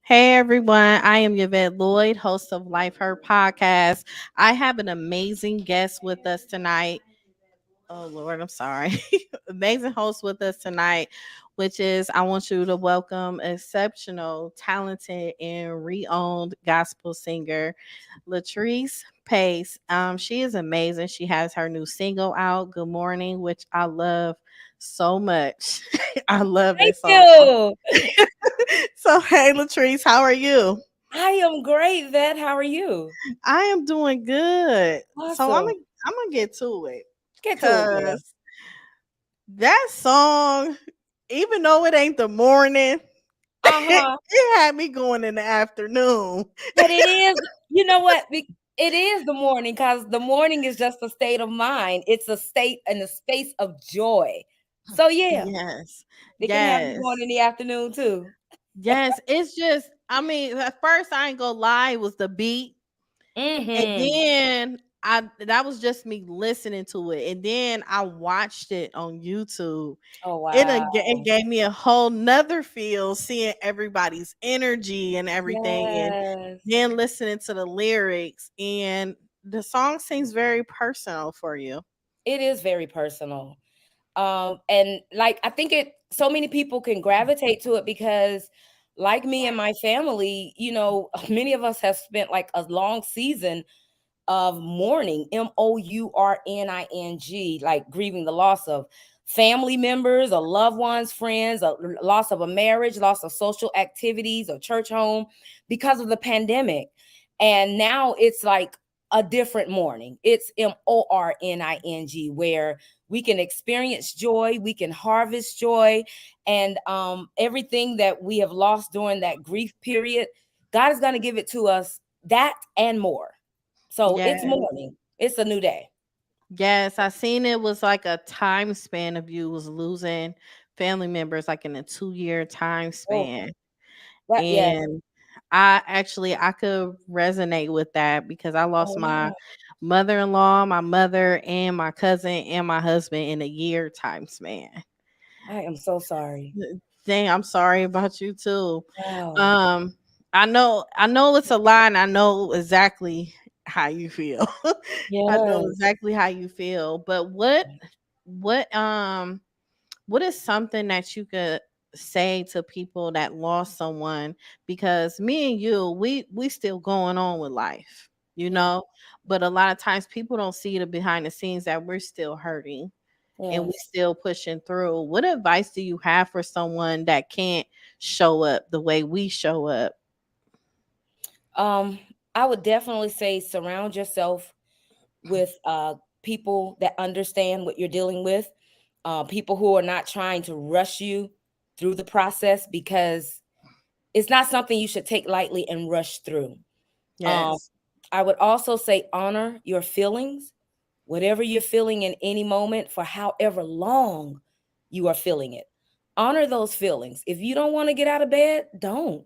Hey everyone, I am Yvette Lloyd, host of Life Her Podcast. I have an amazing guest with us tonight. Oh Lord, I'm sorry. Amazing host with us tonight, which is I want you to welcome exceptional, talented, and renowned gospel singer, Latrice Pace. She is amazing. She has her new single out, Good Morning, which I love so much. I love Thank this song. you. So hey Latrice, how are you? I am great, Vet. How are you? I am doing good. So I'm Awesome. gonna I'm gonna get to it Get to it, girl. because that song, even though it ain't the morning, Uh-huh. it had me going in the afternoon. But it is, you know what? It is the morning because the morning is just a state of mind. It's a state and a space of joy. So yeah, Yes, it can have you going yes, in the afternoon too. yes. It's just, I mean, at first I ain't gonna lie, it was the beat. And Mm-hmm. then that was just me listening to it. And then I watched it on YouTube. Oh It wow. gave me a whole nother feel seeing everybody's energy and everything, and Yes. then listening to the lyrics, and the song seems very personal for you. It is very personal. And like I think it so many people can gravitate to it because like me and my family, many of us have spent like a long season of mourning, mourning, like grieving the loss of family members or loved ones, friends, a loss of a marriage, loss of social activities or church home because of the pandemic. And now it's like a different mourning. It's mourning, where we can experience joy, we can harvest joy, and everything that we have lost during that grief period, God is going to give it to us, that and more. So it's Yes, morning. It's a new day. yes, I seen it was like a time span of you was losing family members like in a 2 year time Oh, span. that yes. And I could resonate with that because I Oh lost my wow. mother-in-law, my mother, and my cousin and my husband in a year time span. I am so sorry. Dang, I'm sorry about you too. Wow. Um, I know it's a lie, and I know exactly how you feel. I know Yes. exactly how you feel. But what what is something that you could say to people that lost someone, because me and you, we still going on with life, you Yeah. know, but a lot of times people don't see the behind the scenes that we're still hurting and we Yes. still pushing through. What advice do you have for someone that can't show up the way we show up? Um, I would definitely say surround yourself with people that understand what you're dealing with, people who are not trying to rush you through the process because it's not something you should take lightly and rush through. Um, Yes. I would also say honor your feelings, whatever you're feeling in any moment for however long you are feeling it. Honor those feelings. If you don't want to get out of bed, don't.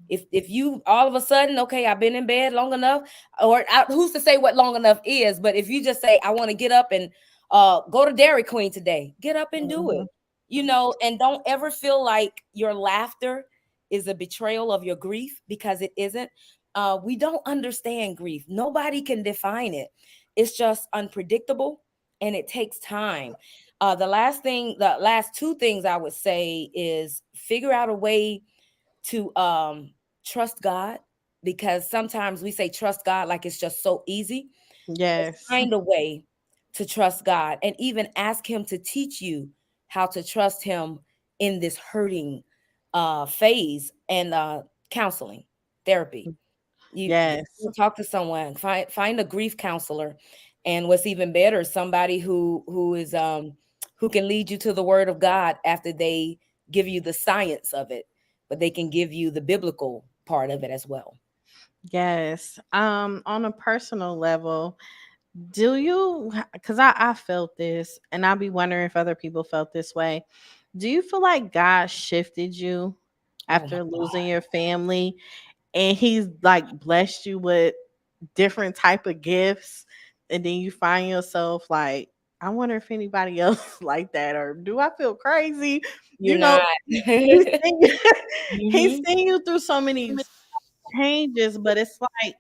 If you all of a sudden, okay, I've been in bed long enough, or who's to say what long enough is, but if you just say, I want to get up and go to Dairy Queen today, get up and do Mhm. it. And don't ever feel like your laughter is a betrayal of your grief, because it isn't. We don't understand grief. Nobody can define it. It's just unpredictable and it takes time. The last two things I would say is figure out a way to trust God, because sometimes we say trust God like it's just so easy. But Yes. find a way to trust God and even ask Him to teach you how to trust Him in this hurting phase, and counseling, therapy. You Yes. talk to someone, find a grief counselor, and what's even better, somebody who can lead you to the Word of God after they give you the science of it, but they can give you the biblical part of it as well. Yes. On a personal level, do you, because I felt this and I'll be wondering if other people felt this way. Do you feel like God shifted you Oh my after God. losing your family and he's like blessed you with different type of gifts, and then you find yourself like, I wonder if anybody else like that, or do I feel crazy? You're You know, not. he's seen you, he's Hmm. seen you through so many changes, but it's like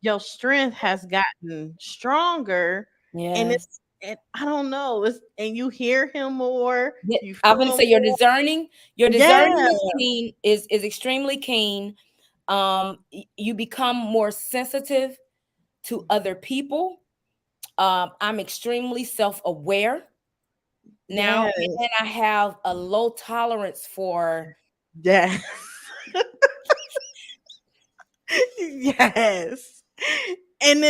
your strength has gotten stronger, and it's Yes. and I don't know, it's and you hear him more, you I'm going feel to him say more. your Yeah, discerning is keen, is extremely keen. You become more sensitive to other people. I'm extremely self-aware now, yes, and I have a low tolerance for. yes. Yes. And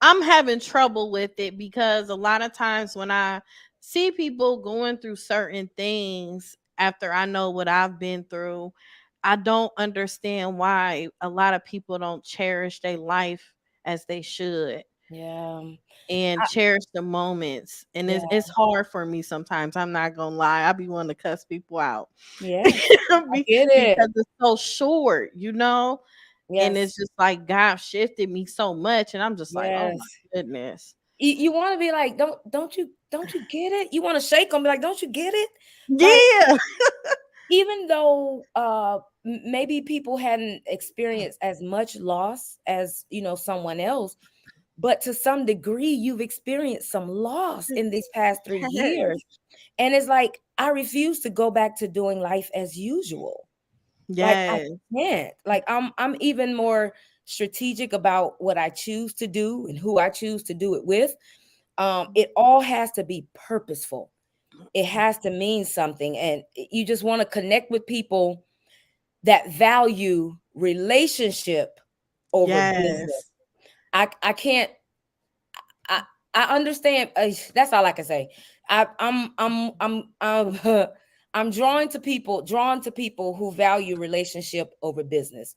I'm having trouble with it because a lot of times when I see people going through certain things after I know what I've been through, I don't understand why a lot of people don't cherish their life as they should Yeah. and I, cherish the moments. And yeah. it's hard for me sometimes. I'm not gonna lie. I be wanting to cuss people out Yes. I get it. because it's so short, you know? And Yes. it's just like God shifted me so much, and I'm just like, oh Yes. my goodness. You want to be like, don't you get it? You want to shake them, be like, don't you get it? Like, Yeah. even though maybe people hadn't experienced as much loss as someone else, but to some degree you've experienced some loss in these past 3 years, Yes. and it's like I refuse to go back to doing life as usual. Like, I Yes. can't. Like, I'm even more strategic about what I choose to do and who I choose to do it with. It all has to be purposeful. It has to mean something, and you just want to connect with people that value relationship over business. Yes. I can't. I I understand. That's all I can say. I'm I'm drawn to people who value relationship over business,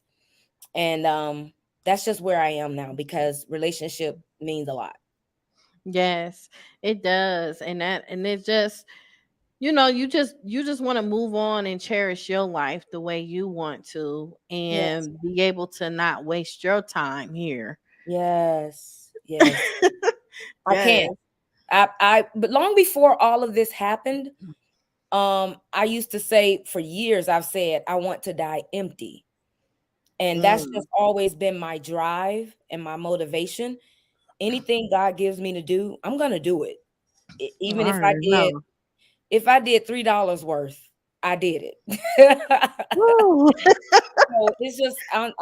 and that's just where I am now because relationship means a lot. Yes. It does. And it just you just want to move on and cherish your life the way you want to Yes, and be able to not waste your time here. yes, yes. I can't. Yes. But long before all of this happened, I used to say for years, I've said I want to die empty. And that's Mm. just always been my drive and my motivation. Anything God gives me to do, I'm gonna do it. I Even already know. if I did $3 worth, I did it. Woo. So it's just I'm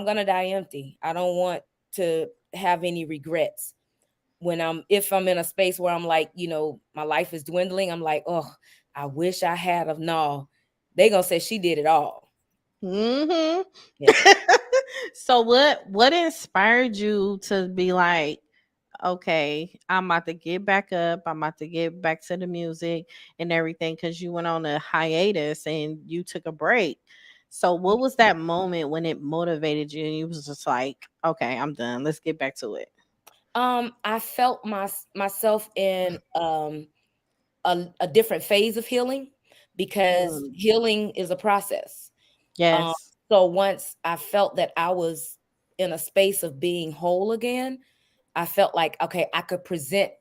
gonna die empty. I don't want to have any regrets when if I'm in a space where I'm like, my life is dwindling. I'm like, oh, I wish I had of no. They gonna say she did it all. Mhm. Yeah. So what inspired you to be like, okay, I'm about to get back up. I'm about to get back to the music and everything because you went on a hiatus and you took a break. So what was that moment when it motivated you and you was just like, okay, I'm done. Let's get back to it. I felt myself in a different phase of healing because Mm. healing is a process. Um, Yes. so once I felt that I was in a space of being whole again, I felt like, okay, I could present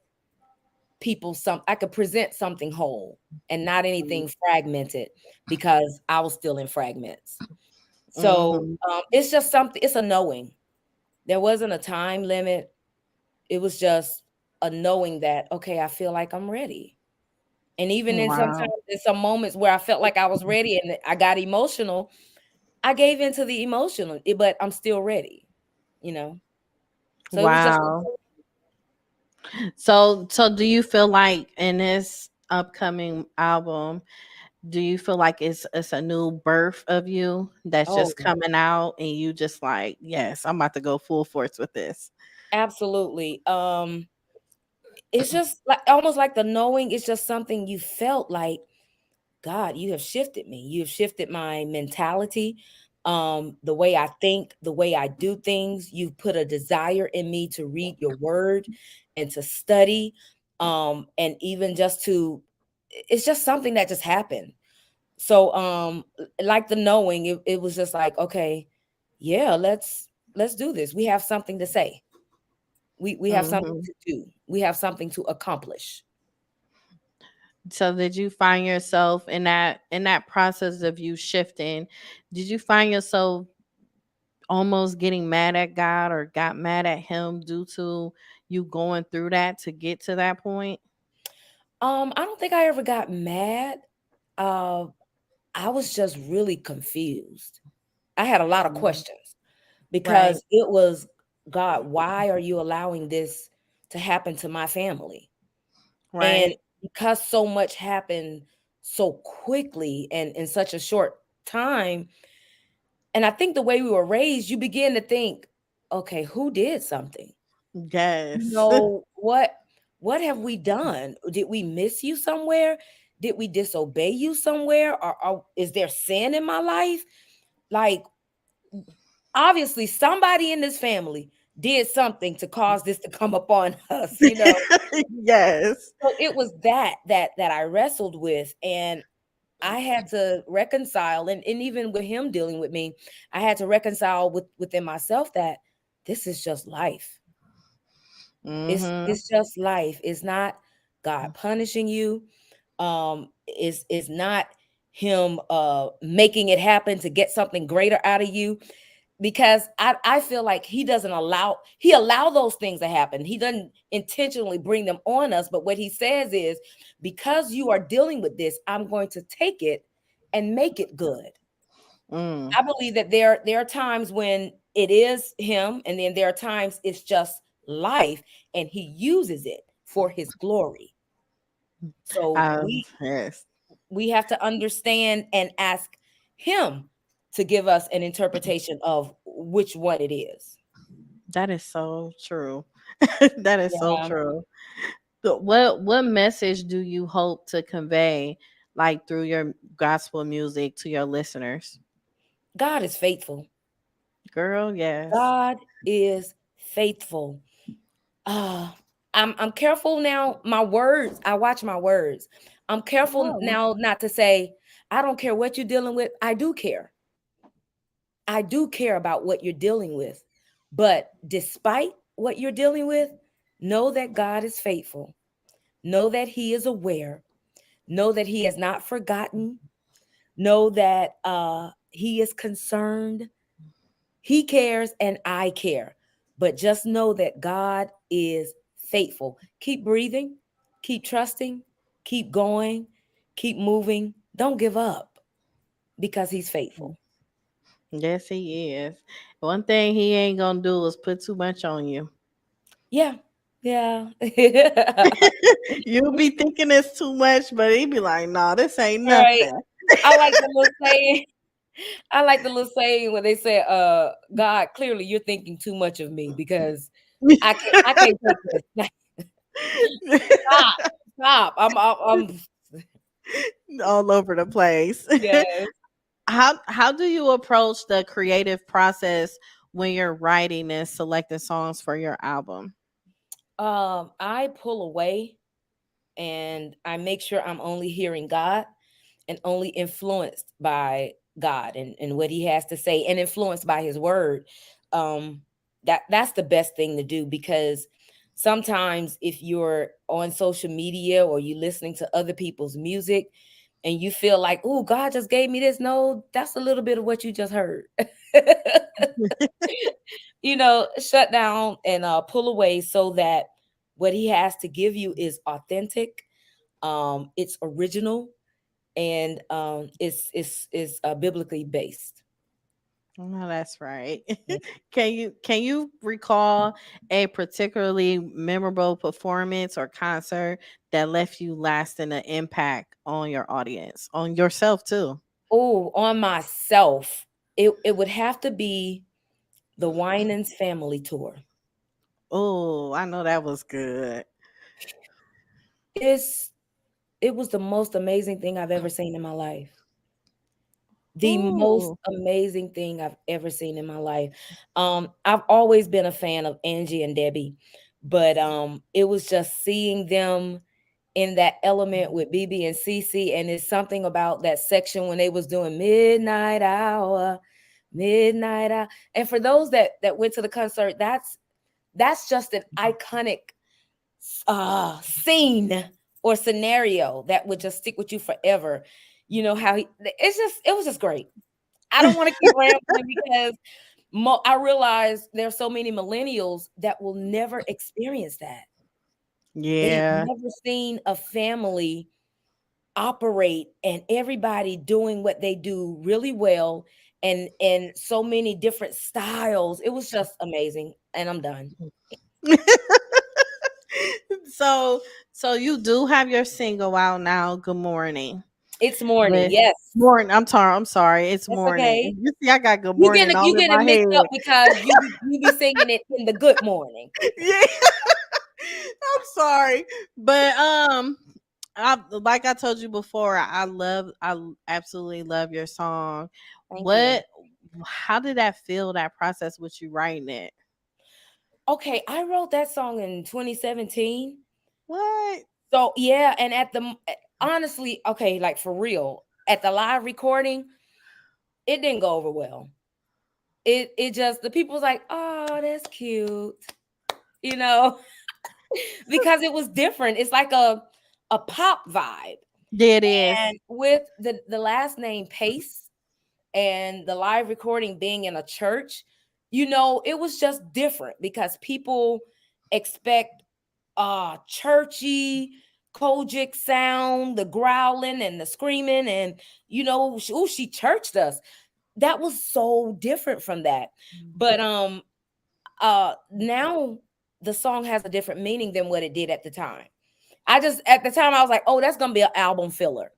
something whole and not anything fragmented because I was still in fragments. So Mm-hmm. it's just something, it's a knowing. There wasn't a time limit. It was just a knowing that, okay, I feel like I'm ready. And even in Wow. sometimes in some moments where I felt like I was ready and I got emotional, I gave into the emotional, but I'm still ready, you know? So it was just, Wow. So do you feel like in this upcoming album, do you feel like it's a new birth of you that's oh, just coming out and you just like, yes, I'm about to go full force with this. absolutely. It's just like almost like the knowing is just something you felt like, God, you have shifted me. You have shifted my mentality, the way I think, the way I do things. You've put a desire in me to read your word and to study. And even just to it's just something that just happened. So like the knowing, it was just like, okay, yeah, let's do this. We have something to say. We have something Hmm. to do. We have something to accomplish. So did you find yourself in that process of you shifting? Did you find yourself almost getting mad at God or got mad at him due to you going through that to get to that point? I don't think I ever got mad. Uh, I was just really confused. I had a lot of Mhm. questions Right, because it was, God, why are you allowing this to happen to my family? And right. because so much happened so quickly and in such a short time, and I think the way we were raised, you begin to think, okay, who did something? You Yes. know, what have we done? Did we miss you somewhere? Did we disobey you somewhere? Or is there sin in my life? Like, obviously somebody in this family did something to cause this to come upon us, you know. Yes. So it was that I wrestled with, and I had to reconcile, and even with him dealing with me, I had to reconcile within myself that this is just life. Mhm. It's just life. It's not God punishing you. It's not him making it happen to get something greater out of you, because I feel like he allow those things to happen. He doesn't intentionally bring them on us, but what he says is, because you are dealing with this, I'm going to take it and make it good. Mm. I believe that there are times when it is him, and then there are times it's just life, and he uses it for his glory. So Yes. we have to understand and ask him to give us an interpretation of which one it is. That is so true. That is so Yeah. true. So what message do you hope to convey like through your gospel music to your listeners? God is faithful. Girl, yes. God is faithful. Uh, I'm careful now. My words, I watch my words. I'm careful Oh. now not to say, I don't care what you're dealing with. I do care. I do care about what you're dealing with. But despite what you're dealing with, know that God is faithful. Know that He is aware. Know that He has not forgotten. Know that He is concerned. He cares and I care. But just know that God is faithful. Keep breathing, keep trusting, keep going, keep moving. Don't give up, because He's faithful. Yes, he is. One thing he ain't gonna do is put too much on you. Yeah. Yeah. You'll be thinking it's too much, but he be like, "No, this ain't Right. nothing." I like the little saying. I like the little saying when they say, God, clearly you're thinking too much of me, because I can't take this. Stop. Stop. I'm All over the place. yes. How do you approach the creative process when you're writing and selecting songs for your album? I pull away, and I make sure I'm only hearing God and only influenced by God, and what He has to say, and influenced by His word. Um, that's the best thing to do, because sometimes if you're on social media or you listening to other people's music and you feel like, oh, God just gave me this. No, that's a little bit of what you just heard. Shut down and pull away, so that what He has to give you is authentic, it's original, and it's biblically based. No, that's right. Can you recall a particularly memorable performance or concert that left you lasting an impact on your audience, on yourself too? Oh, on myself, it would have to be the Winans family tour. Oh, I know that was good. It's it was the most amazing thing I've ever seen in my life. The most Ooh. amazing thing I've ever seen in my life. I've always been a fan of Angie and Debbie, but it was just seeing them in that element with BB and CC, and it's something about that section when they was doing midnight hour. And for those that went to the concert, that's just an iconic scene or scenario that would just stick with you forever. You know how it was just great. I don't want to keep rambling because I realize there's so many millennials that will never experience that. They have Yeah. never seen a family operate and everybody doing what they do really well, and so many different styles. It was just amazing. And I'm done. so so you do have your single out now. Good morning. It's morning. With Yes. morning. I'm sorry. It's That's morning. okay. You see, I got good You morning getting all you in getting my it mixed up head. because you be singing it in the good morning. Yeah. I'm sorry. But I like I told you before, I absolutely love your song. Thank you. What how did that feel, that process with you writing it? Okay, I wrote that song in 2017. What? So yeah, and honestly, okay, like for real, at the live recording, it didn't go over well. It just the people was like, oh, that's cute, you know, because it was different. It's like a pop vibe. Yeah, it is. And with the last name Pace and the live recording being in a church, it was just different because people expect churchy Kojic sound, the growling and the screaming, and she churched us. That was so different from that. But now the song has a different meaning than what it did at the time. At the time I was like, oh, that's gonna be an album filler.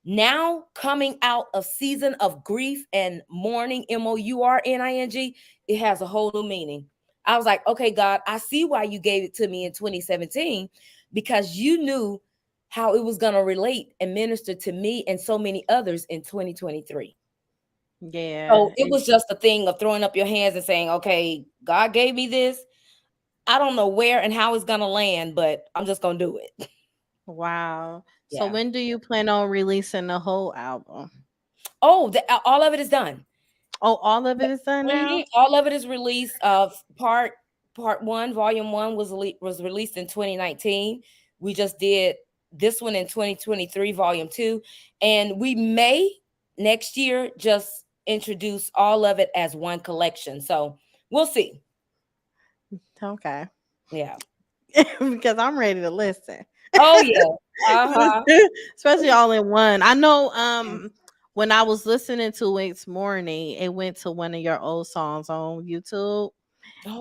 Now, coming out of season of grief and mourning, mourning, it has a whole new meaning. I was like, okay, God, I see why you gave it to me in 2017, because you knew how it was going to relate and minister to me and so many others in 2023. Yeah. So it was just a thing of throwing up your hands and saying, okay, God gave me this. I don't know where and how it's going to land, but I'm just going to do it. Wow. So Yeah. when do you plan on releasing the whole album? Oh, all of it is done. Oh, all of it is done now? All of it is released. Part one, volume one was released in 2019. We just did this one in 2023, volume two, and we may next year just introduce all of it as one collection. So we'll see. Okay. Yeah. Because I'm ready to listen. Oh yeah. Uh-huh. Especially all in one. I know when I was listening to It's Morning, it went to one of your old songs on YouTube.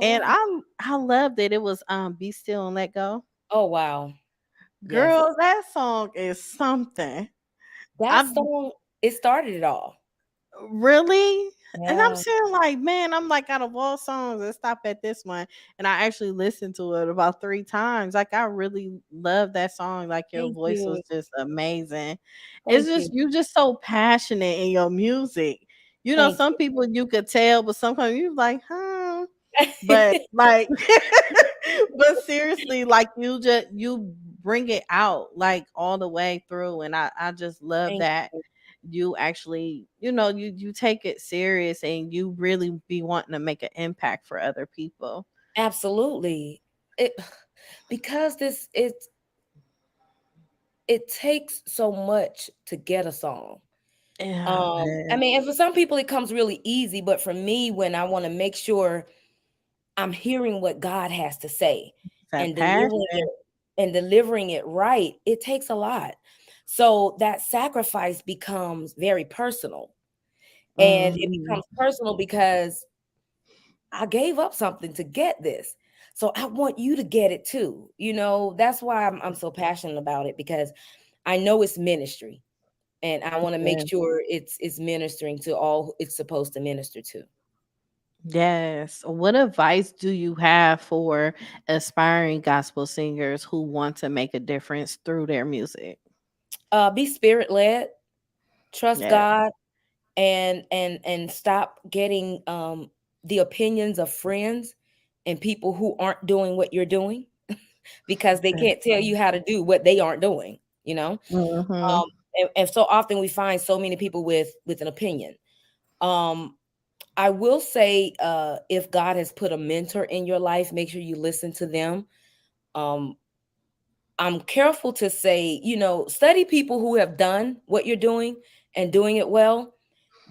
And Oh. I loved it. It was Be Still and Let Go. Oh wow. Yes. Girl, that song is something. That I song, it started it all. really, and I'm Yeah. saying like, man, I'm like out of all songs, let's stop at this one. And I actually listened to it about 3 times. Like I really love that song. Like your Thank voice was you. just amazing. It's Thank just you. you just so passionate in your music. You know, Thank some you. people you could tell, but sometimes you like, huh? But like but seriously, like you bring it out like all the way through, and I just love Thank that you. you actually, you take it serious and you really be wanting to make an impact for other people. Absolutely. It because it takes so much to get a song. Yeah, I man. mean, and for some people it comes really easy, but for me, when I want to make sure I'm hearing what God has to say That and passion. delivering it right, it takes a lot. So that sacrifice becomes very personal. And it Mhm. becomes personal because I gave up something to get this. So I want you to get it too. That's why I'm so passionate about it, because I know it's ministry and I want to make Yeah. sure it's ministering to all it's supposed to minister to. Yes. What advice do you have for aspiring gospel singers who want to make a difference through their music? Be spirit led, trust Yeah. God, and stop getting the opinions of friends and people who aren't doing what you're doing, because they can't tell you how to do what they aren't doing, you know? Mm-hmm. And so often we find so many people with an opinion. Um, I will say, if God has put a mentor in your life, make sure you listen to them. Um, I'm careful to say, study people who have done what you're doing and doing it well,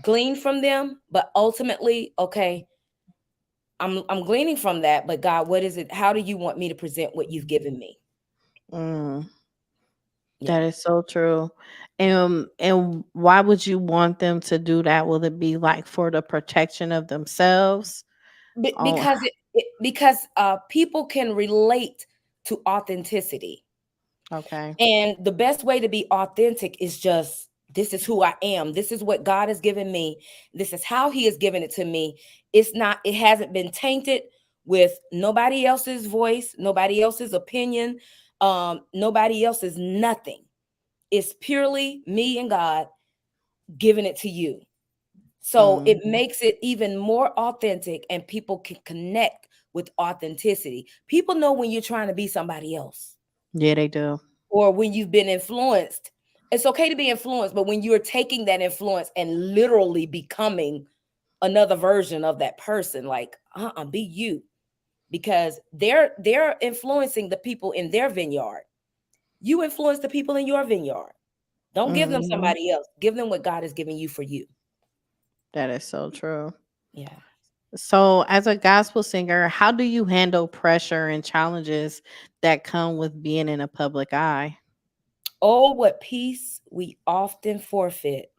glean from them, but ultimately, okay, I'm gleaning from that, but God, what is it? How do you want me to present what you've given me? Mm, Yeah. that is so true. And why would you want them to do that? Will it be like for the protection of themselves? Oh, Because people can relate to authenticity. okay. And the best way to be authentic is just, this is who I am. This is what God has given me. This is how he has given it to me. It hasn't been tainted with nobody else's voice, nobody else's opinion, nobody else's nothing. It's purely me and God giving it to you. So it Mm, makes it even more authentic, and people can connect with authenticity. People know when you're trying to be somebody else, yeah, they do. or when you've been influenced. It's okay to be influenced, but when you're taking that influence and literally becoming another version of that person, like, be you, because they're influencing the people in their vineyard. You influence the people in your vineyard. Don't give them Mhm. somebody else. Give them what God has given you for you. That is so true. Yeah. So, as a gospel singer, how do you handle pressure and challenges that come with being in a public eye? Oh, what peace we often forfeit.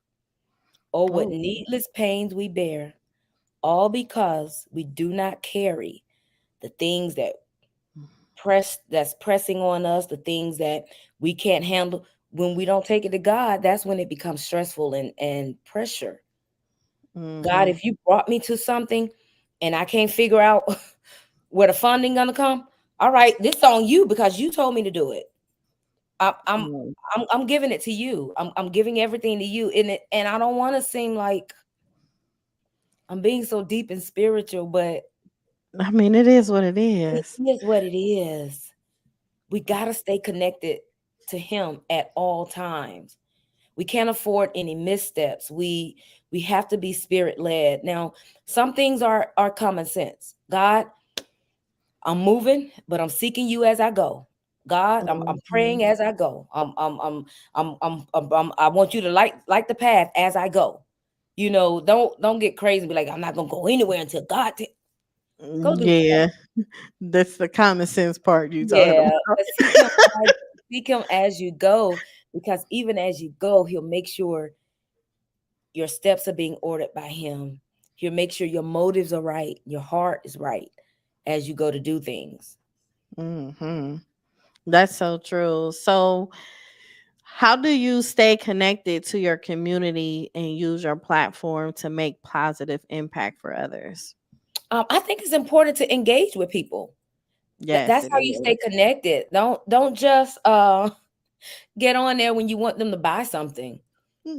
Oh, what Oh, needless pains we bear, all because we do not carry the things that's pressing on us, the things that we can't handle. When we don't take it to God, that's when it becomes stressful and pressure. God, mm-hmm. if you brought me to something and I can't figure out where the funding gonna come, all right, this on you because you told me to do it. I, I'm Mm. I'm giving it to you. I'm giving everything to you in it, and I don't want to seem like I'm being so deep and spiritual, but I mean, it is what it it is. is what it is. We got to stay connected to him at all times. We can't afford any missteps. We have to be spirit led. Now, some things are common sense. God, I'm moving, but I'm seeking you as I go. God, I'm Mhm. praying as I go. I want you to light the path as I go. Don't get crazy and be like, I'm not gonna go anywhere until go do Yeah, that's the common sense part you talking Yeah, about. but seek him as you go, because even as you go, he'll make sure your steps are being ordered by him. He'll make sure your motives are right, your heart is right as you go to do things. Hmm. That's so true. So, how do you stay connected to your community and use your platform to make positive impact for others? I think it's important to engage with people. Yes, That's it how you stay is. connected. Don't just get on there when you want them to buy something,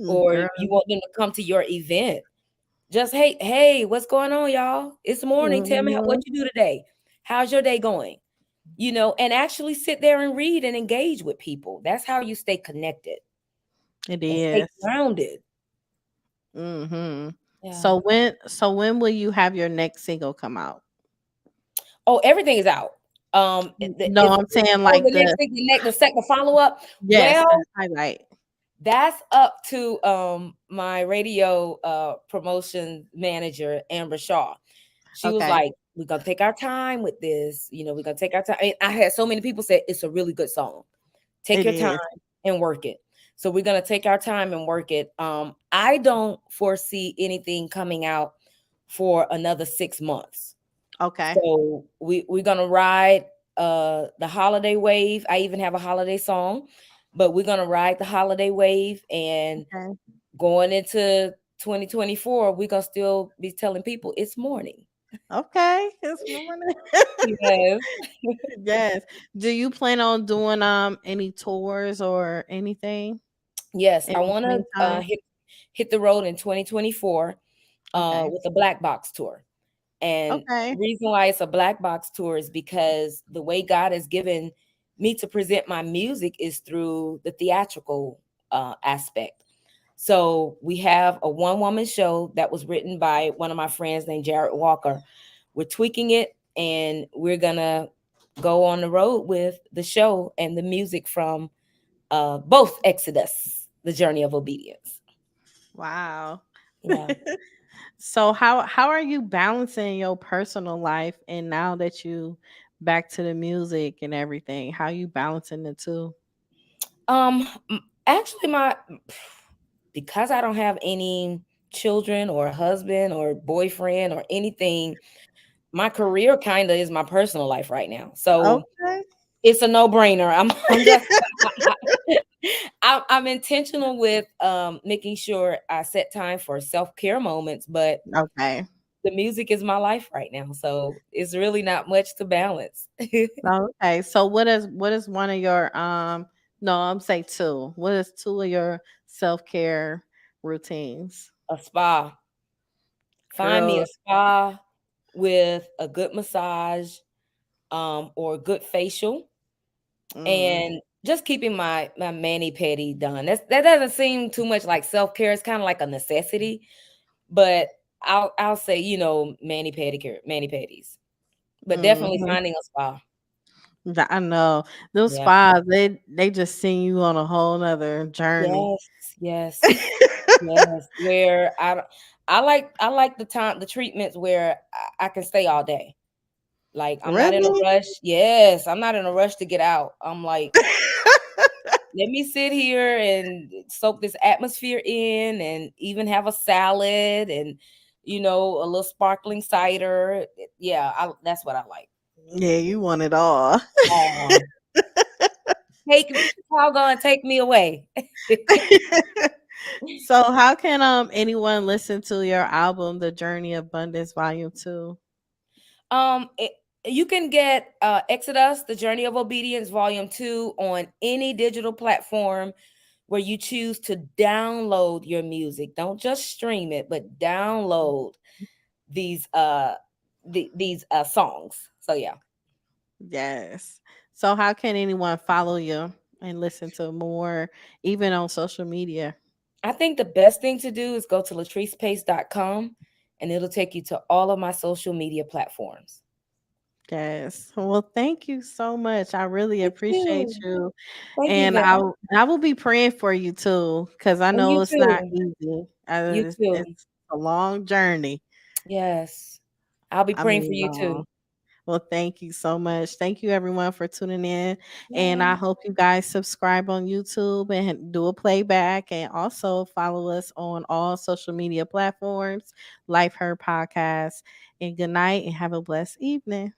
or Girl. you want them to come to your event. Just, hey, what's going on, y'all? It's morning. Tell me what Mhm. you do today. How's your day going? And actually sit there and read and engage with people. That's how you stay connected It and stay is. grounded. Mhm. Yeah. So when will you have your next single come out? Oh, everything is out. No, I'm saying like The next the thing, the second follow up. yes, Well, the highlight. that's up to my radio promotion manager, Amber Shaw. She was Okay. like, we're gonna take our time with this. We're gonna take our time. I had so many people say it's a really good song. Take It your time is. and work it. So we're gonna take our time and work it. I don't foresee anything coming out for another 6 months. Okay. So we're gonna ride the holiday wave. I even have a holiday song, but we're gonna ride the holiday wave, and Okay. going into 2024, we're gonna still be telling people it's morning. Okay. It's morning. Yes. Yes. Do you plan on doing any tours or anything Yes, in I the want to meantime? hit the road in 2024 Okay. with a black box tour. And Okay. the reason why it's a black box tour is because the way God has given me to present my music is through the theatrical aspect. So we have a one woman show that was written by one of my friends named Jared Walker. We're tweaking it, and we're gonna go on the road with the show and the music from both Exodus, the journey of obedience. Wow. Yeah. So how are you balancing your personal life and now that you back to the music and everything? How you balancing the two? Actually, my because I don't have any children or husband or boyfriend or anything, my career kind of is my personal life right now. So Okay. it's a no-brainer. I'm just I'm intentional with making sure I set time for self-care moments, but Okay. the music is my life right now. So it's really not much to balance. Okay. So what is one of your no, I'm say two. What is two of your self-care routines? A spa. Find me Girl. a spa with a good massage, or a good facial, Mm, and just keeping my mani pedi done. That doesn't seem too much like self care. It's kind of like a necessity, but I'll say, mani pedicure, mani pedis, but definitely mhm. finding a spa. I know. Those Yeah. spas, they just send you on a whole nother journey. Yes. Yes. Yes. Where I like the treatments where I can stay all day. Like, I'm not in a Really? rush. Yes, I'm not in a rush to get out. I'm like, let me sit here and soak this atmosphere in, and even have a salad, and a little sparkling cider. Yeah, that's what I like. Yeah, you want it all. Oh, take y'all gonna take me away. So how can anyone listen to your album, The Journey Abundance Volume 2? um it, you can get Exodus, The Journey of Obedience Volume 2 on any digital platform where you choose to download your music. Don't just stream it, but download these songs. So yeah. Yes. So how can anyone follow you and listen to more even on social media? I think the best thing to do is go to latricepace.com, and it'll take you to all of my social media platforms. Yes. Well, thank you so much. I really Thank appreciate you. you. Thank you, And Val. I will be praying for you too, because I And know you it's not too. easy. You too. It's a long journey. Yes. I'll be I praying for mean, you too. well, thank you so much. Thank you everyone for tuning in. And Yeah. I hope you guys subscribe on YouTube and do a playback and also follow us on all social media platforms, Life Her Podcast. And good night and have a blessed evening.